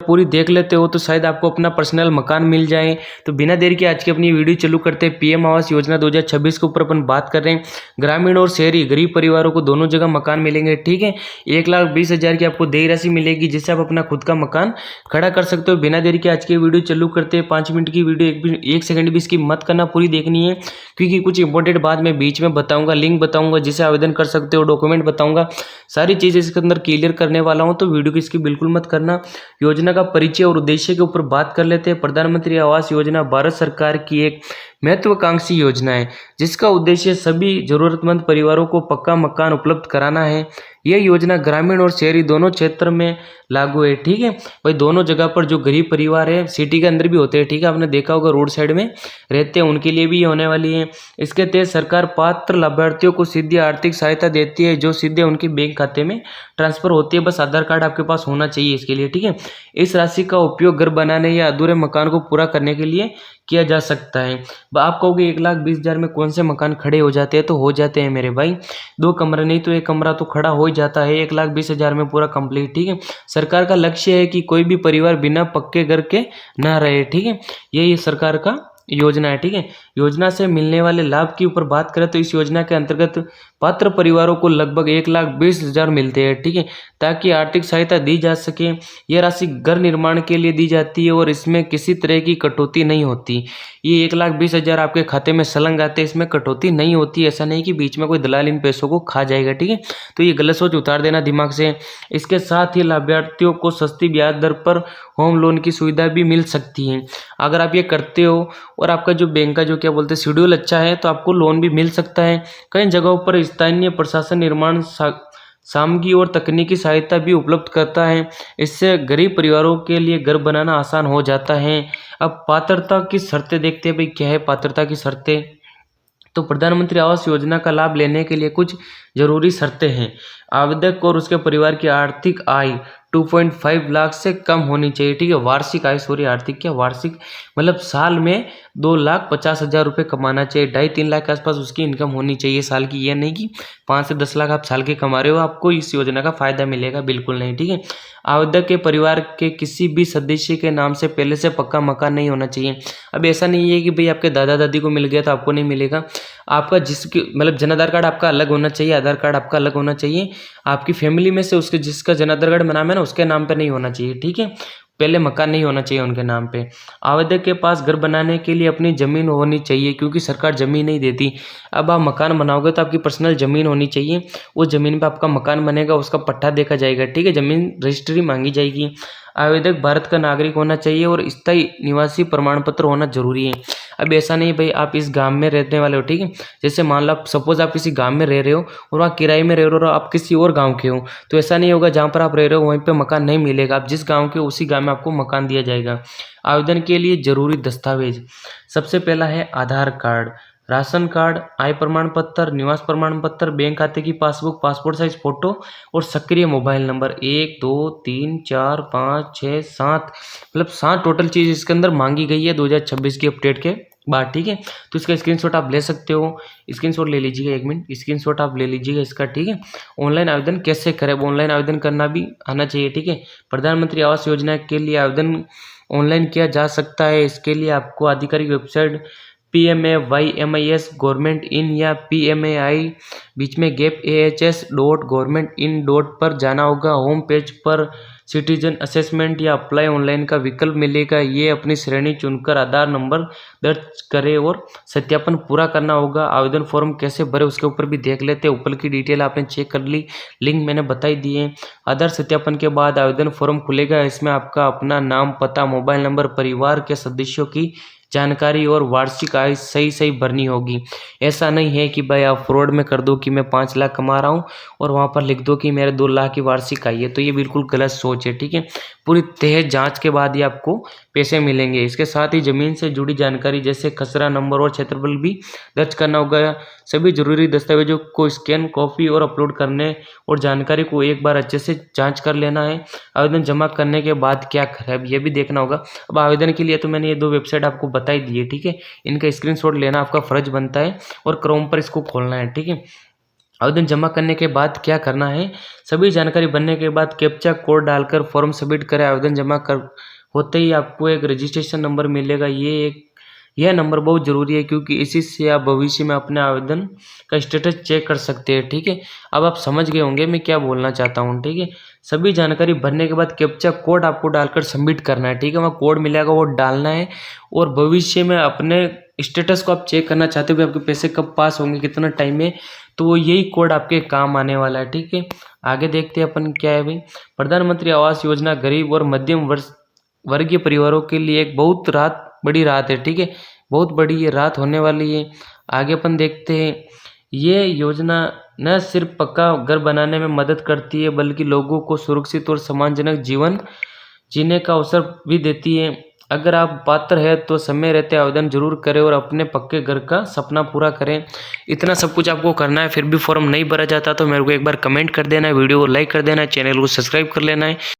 पूरी देख लेते हो तो शायद आपको अपना पर्सनल मकान मिल जाए। तो बिना देरी के आज की अपनी वीडियो चालू करते हैं। पीएम आवास योजना 2026 के ऊपर अपन बात कर रहे हैं। ग्रामीण और शहरी गरीब परिवारों को दोनों जगह मकान मिलेंगे, ठीक है। 1,20,000 की आपको देय राशि मिलेगी जिससे आप अपना खुद का मकान खड़ा कर सकते हो। बिना देरी के आज की वीडियो चालू करते हैं। 5 मिनट की वीडियो, एक सेकंड भी इसकी मत करना, पूरी देखनी है क्योंकि कुछ इंपॉर्टेंट बात मैं बीच में बताऊंगा, लिंक बताऊंगा जिसे आवेदन कर सकते हो, डॉक्यूमेंट बताऊंगा, सारी चीज़ें इसके अंदर क्लियर करने वाला हूं। तो वीडियो की इसकी बिल्कुल मत करना। योजना का परिचय और उद्देश्य के ऊपर बात कर लेते हैं। प्रधानमंत्री आवास योजना भारत सरकार की एक महत्वाकांक्षी योजना है जिसका उद्देश्य सभी जरूरतमंद परिवारों को पक्का मकान उपलब्ध कराना है। यह योजना ग्रामीण और शहरी दोनों क्षेत्र में लागू है, ठीक है भाई। दोनों जगह पर जो गरीब परिवार है, सिटी के अंदर भी होते हैं, ठीक है, आपने देखा होगा रोड साइड में रहते हैं, उनके लिए भी ये होने वाली है। इसके तहत सरकार पात्र लाभार्थियों को सीधी आर्थिक सहायता देती है जो सीधे उनके बैंक खाते में ट्रांसफर होती है। बस आधार कार्ड आपके पास होना चाहिए इसके लिए, ठीक है। इस राशि का उपयोग घर बनाने या अधूरे मकान को पूरा करने के लिए किया जा सकता है। आप कहोगे 1,20,000 में कौन से मकान खड़े हो जाते हैं? तो हो जाते हैं मेरे भाई, 2 कमरे नहीं तो 1 कमरा तो खड़ा हो ही जाता है 1,20,000 में पूरा कंप्लीट, ठीक है। सरकार का लक्ष्य है कि कोई भी परिवार बिना पक्के घर के ना रहे, ठीक है। यही सरकार का योजना है, ठीक है। योजना से मिलने वाले लाभ के ऊपर बात करें तो इस योजना के अंतर्गत पात्र परिवारों को लगभग 1,20,000 मिलते हैं, ठीक है, ताकि आर्थिक सहायता दी जा सके। यह राशि घर निर्माण के लिए दी जाती है और इसमें किसी तरह की कटौती नहीं होती। ये 1,20,000 आपके खाते में सलंग आते हैं, इसमें कटौती नहीं होती। ऐसा नहीं कि बीच में कोई दलाल इन पैसों को खा जाएगा, ठीक है। तो ये गलत सोच उतार देना दिमाग से। इसके साथ ही लाभार्थियों को सस्ती ब्याज दर पर होम लोन की सुविधा भी मिल सकती है। अगर आप ये करते हो और आपका जो बैंक का जो क्या बोलते हैं शेड्यूल अच्छा है तो आपको लोन भी मिल सकता है। कई जगहों पर स्थानीय प्रशासन निर्माण सामग्री और तकनीकी सहायता भी उपलब्ध करता है। इससे गरीब परिवारों के लिए घर बनाना आसान हो जाता है। अब पात्रता की शर्तें देखते हैं भाई, क्या है पात्रता की शर्तें। तो प्रधानमंत्री आवास योजना का लाभ लेने के लिए कुछ जरूरी शर्तें हैं। आवेदक और उसके परिवार की आर्थिक आय 2.5 लाख से कम होनी चाहिए, ठीक है। वार्षिक आय, सॉरी आर्थिक क्या, वार्षिक मतलब साल में 2,50,000 रुपये कमाना चाहिए। 2.5-3 लाख के आसपास उसकी इनकम होनी चाहिए साल की। ये नहीं कि 5 से 10 लाख आप साल के कमा रहे हो आपको इस योजना का फायदा मिलेगा, बिल्कुल नहीं, ठीक है। आवेदक के परिवार के किसी भी सदस्य के नाम से पहले से पक्का मकान नहीं होना चाहिए। अब ऐसा नहीं है कि भाई आपके दादा दादी को मिल गया तो आपको नहीं मिलेगा। आपका जिसके मतलब जन आधार कार्ड आपका अलग होना चाहिए, आधार कार्ड आपका अलग होना चाहिए। आपकी फैमिली में से उसके जिसका जन आधार कार्ड नाम है ना उसके नाम पे नहीं होना चाहिए, ठीक है। पहले मकान नहीं होना चाहिए उनके नाम पे। आवेदक के पास घर बनाने के लिए अपनी ज़मीन होनी चाहिए क्योंकि सरकार ज़मीन नहीं देती। अब आप मकान बनाओगे तो आपकी पर्सनल ज़मीन होनी चाहिए। उस ज़मीन पे आपका मकान बनेगा, उसका पट्टा देखा जाएगा, ठीक है। ज़मीन रजिस्ट्री मांगी जाएगी। आवेदक भारत का नागरिक होना चाहिए और स्थायी निवासी प्रमाण पत्र होना जरूरी है। अब ऐसा नहीं भाई आप इस गांव में रहने वाले हो, ठीक है। जैसे मान लो आप सपोज आप किसी गांव में रह रहे हो और वहाँ किराए में रह रहे हो और आप किसी और गांव के हो, तो ऐसा नहीं होगा जहाँ पर आप रह रहे हो वहीं पे मकान नहीं मिलेगा। आप जिस गांव के उसी गांव में आपको मकान दिया जाएगा। आवेदन के लिए जरूरी दस्तावेज, सबसे पहला है आधार कार्ड, राशन कार्ड, आय प्रमाण पत्र, निवास प्रमाण पत्र, बैंक खाते की पासबुक, पासपोर्ट साइज फोटो और सक्रिय मोबाइल नंबर। 1 2 3 4 5 6 7 मतलब 7 टोटल चीज़ इसके अंदर मांगी गई है 2026 की अपडेट के बाद, ठीक है। तो इसका स्क्रीनशॉट आप ले सकते हो। स्क्रीनशॉट ले लीजिएगा, 1 मिनट स्क्रीनशॉट आप ले लीजिएगा इसका, ठीक है। ऑनलाइन आवेदन कैसे करें? ऑनलाइन आवेदन करना भी आना चाहिए, ठीक है। प्रधानमंत्री आवास योजना के लिए आवेदन ऑनलाइन किया जा सकता है। इसके लिए आपको आधिकारिक वेबसाइट PMAYMIS गवर्नमेंट इन या PMAI बीच में गैप AHS.government.in पर जाना होगा। होम पेज पर सिटीजन असेसमेंट या अप्लाई ऑनलाइन का विकल्प मिलेगा। ये अपनी श्रेणी चुनकर आधार नंबर दर्ज करें और सत्यापन पूरा करना होगा। आवेदन फॉर्म कैसे भरे उसके ऊपर भी देख लेते हैं। ऊपर की डिटेल आपने चेक कर ली, लिंक मैंने बताई दी है। आधार सत्यापन के बाद आवेदन फॉर्म खुलेगा। इसमें आपका अपना नाम, पता, मोबाइल नंबर, परिवार के सदस्यों की जानकारी और वार्षिक आय सही सही भरनी होगी। ऐसा नहीं है कि भाई आप फ्रॉड में कर दो कि मैं 5 लाख कमा रहा हूँ और वहाँ पर लिख दो कि मेरे 2 लाख की वार्षिक आय है, तो ये बिल्कुल गलत सोच है, ठीक है। पूरी तह जांच के बाद ही आपको पैसे मिलेंगे। इसके साथ ही ज़मीन से जुड़ी जानकारी जैसे खसरा नंबर और क्षेत्रफल भी दर्ज करना होगा। सभी जरूरी दस्तावेजों को स्कैन, कॉपी और अपलोड करने और जानकारी को एक बार अच्छे से जांच कर लेना है। आवेदन जमा करने के बाद क्या करें अब ये भी देखना होगा। अब आवेदन के लिए तो मैंने ये 2 वेबसाइट आपको बताई दी है, ठीक है। इनका स्क्रीनशॉट लेना आपका फर्ज बनता है और क्रोम पर इसको खोलना है, ठीक है। आवेदन जमा करने के बाद क्या करना है, सभी जानकारी भरने के बाद कैप्चा कोड डालकर फॉर्म सबमिट करें। आवेदन जमा कर होते ही आपको एक रजिस्ट्रेशन नंबर मिलेगा। यह नंबर बहुत ज़रूरी है क्योंकि इसी से आप भविष्य में अपने आवेदन का स्टेटस चेक कर सकते हैं। ठीक है, अब आप समझ गए होंगे मैं क्या बोलना चाहता हूँ। ठीक है, सभी जानकारी भरने के बाद कैप्चा कोड आपको डालकर सबमिट करना है। ठीक है, वहाँ कोड मिलेगा वो डालना है। और भविष्य में अपने स्टेटस को आप चेक करना चाहते हो कि आपके पैसे कब पास होंगे, कितना टाइम में, तो यही कोड आपके काम आने वाला है। ठीक है, आगे देखते हैं अपन क्या है भाई। प्रधानमंत्री आवास योजना गरीब और मध्यम वर्गीय परिवारों के लिए एक बहुत बड़ी राहत है। ठीक है, बहुत बड़ी ये राहत होने वाली है। आगे अपन देखते हैं, ये योजना न सिर्फ पक्का घर बनाने में मदद करती है बल्कि लोगों को सुरक्षित और सम्मानजनक जीवन जीने का अवसर भी देती है। अगर आप पात्र है तो समय रहते आवेदन जरूर करें और अपने पक्के घर का सपना पूरा करें। इतना सब कुछ आपको करना है, फिर भी फॉर्म नहीं भरा जाता तो मेरे को एक बार कमेंट कर देना है, वीडियो को लाइक कर देना है, चैनल को सब्सक्राइब कर लेना है।